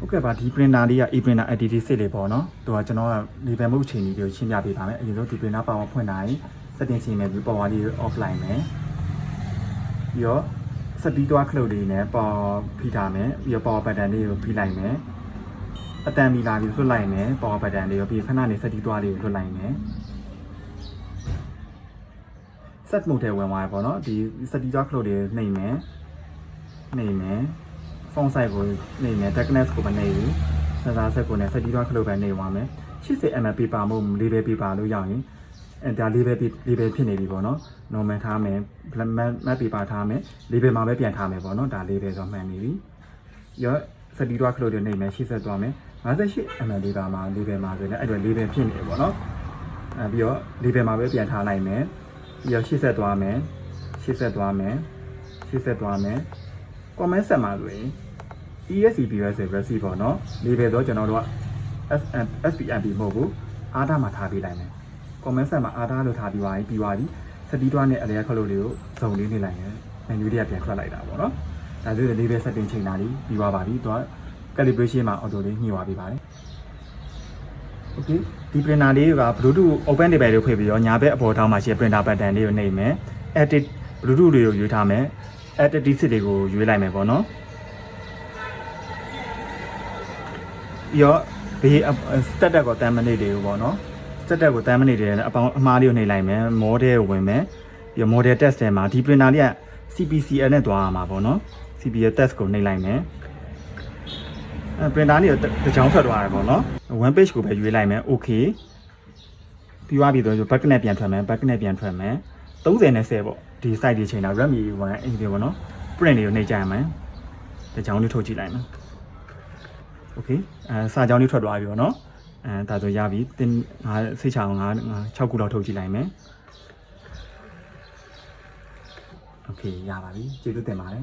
Okay ပါဒီ printer လေးက e-printer editing စစ်လေးပေါ့နော်သူကကျွန်တော်က label မှုချိန်ကြီးကိုရှင်းပြပေးပါမယ်အရင်ဆုံးဒီ printer power ဖွင့်ထားရင် setting ချိန်မယ်ပြီး power လေး offline မယ်ပြီးတော့စတီးသွားခလုတ်လေးနဲ့ power ဖိထားမယ်ပြီးတော့ power button လေးကိုဖိလိုက်မယ်အတန်မီလာပြီးလွှတ်လိုက်မယ် power button လေးကိုပြီးခဏနေစတီးသွားလေးကိုလွှတ်လိုက်မယ် set mode ထဲဝင်သွားရပေါ့နော်ဒီစတီးသွားခလုတ်လေးနှိပ်မယ်font size ကိုနေမယ် darkness ကိုမနေဘူး sensor set ကိုနဲ့စတီးသွားခလုတ်ပဲနေသွားမယ်80 ml paper မို့ label paper လို့ရောက်ရင်ဒါ label ဖြစ်နေပြီပေါ့နော် normal ထားမယ် matte paper ထားမယ် label မှာပဲပြန်ထားမယ်ပေါ့နော်ဒါ label ဆိုမှန်နေပြီရောစတီးသွားခလုတ်တွေနေမယ်80သွားမယ်58 ml paper မှာ label မှာဆိုရင်အဲ့တော့ label ဖြစ်နေတယ်ပေါ့နော်ပြီးတော့ label မှာပဲပြန်ထားလိုက်မယ်ပြီးတော့80သွားမယ်comment set မှာဆိုရင် ESCPS ဆို receive ပေါ့နော် label တော့ကျွန်တော်တို့က SPMP မဟုတ်ဘူးအားထားမှာထားပေးလိုက်မယ် comment set မှာအားထားလို့ထားပြီးသွားပြီစတီးတွားနဲ့အလဲခလုတ်လေးကိုစုံလေးနေလိုက်မယ် menu တွေကပြန်ထွက်လိုက်တာပေါ့နော်ဒါဆိုရင် label setting ချိန်တာလေးပြီးသွားပါပြီသူက calibration မှာ auto လေးညှိသွားပေးပါတယ် okay ဒီ printer လေးက bluetooth open label လေးဖွင့်ပြီးတော့ညာဘက်အပေါ်ထောင်းမှာရှိတဲ့ printer button လေးကိုနှိပ်မယ် edit bluetooth လေးကိုရွေးထားမယ် edit စစ်လေးကိုရွေးလိုက်မယ်ပေါ့နော်ပြီးတော့ဘေး status ကို10 minute လေးကိုပေါ့နော် status ကို10 minute လေးနဲ့အမှားလေးကိုနှိပ်လိုက်မယ် model ကိုဝင်မယ်ပြီးတော့ model test ထဲမှာဒီ printer လေးက CPCL နဲ့သွားရမှာပေါ့နော် CPCL test ကိုနှိပ်လိုက်မယ်printer လေးကိုတစ်ချောင်းထွက်သွားတယ်ပေါ့နော် one page ကိုပဲရွေးလိုက်မယ် okay ပြီးသွားပြီဆိုတော့ back နဲ့ပြန်ထွက်မယ် 30နဲ့10ပေါ့ဒီ site တွေချိန်တာ Redmi 1 8တွေပေါ့နော် print တွေကိုနှိပ်ကြရမယ်တစ်ချောင်းလေးထုတ်ကြည့်လိုက်မယ် okay စာကြောင်းလေးထွက်သွားပြီပေါ့နော်ဒါဆိုရပြီတင်ငါစိတ်ချအောင်ငါ6ခုလောက်ထုတ်ကြည့်လိုက်မယ် okay ရပါပြီကျေးဇူးတင်ပါတယ်